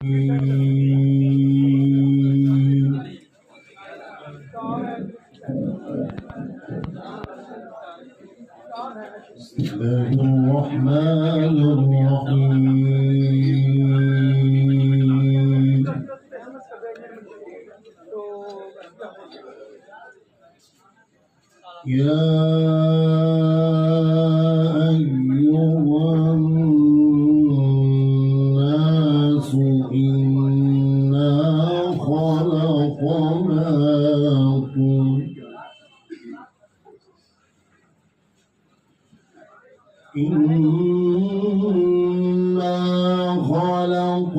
بسم الله الرحمن الرحيم يا أيها الناس إنا خلقناكم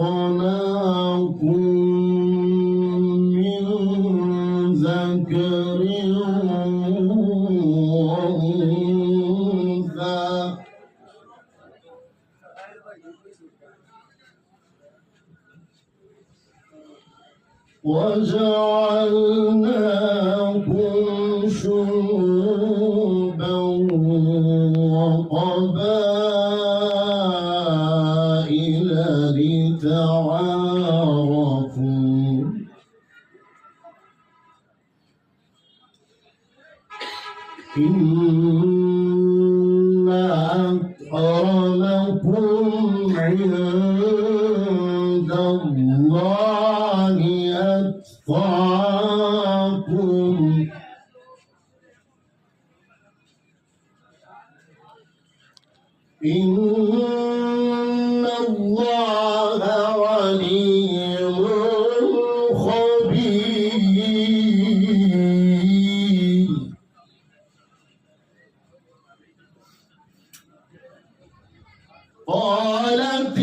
من ذكر وأنثى وجعلناكم شعوبا وقبائل لتعارفوا إن أكرمكم عند الله أتقاكم إن الله عليم خبير قالت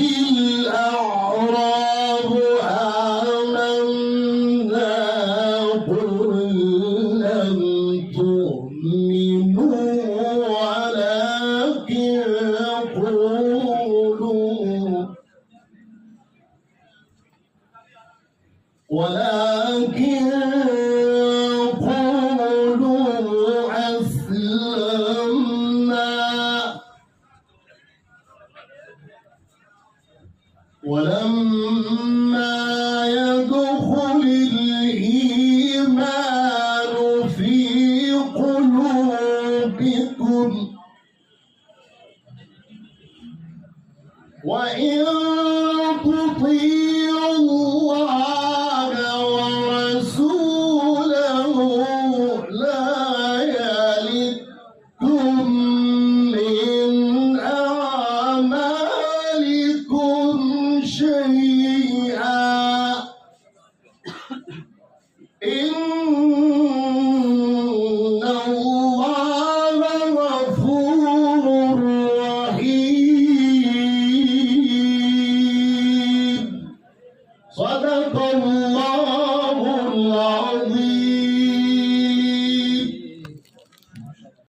الأعراب آمنا قل لم تؤمنوا ولكن قولوا أسلمنا ولما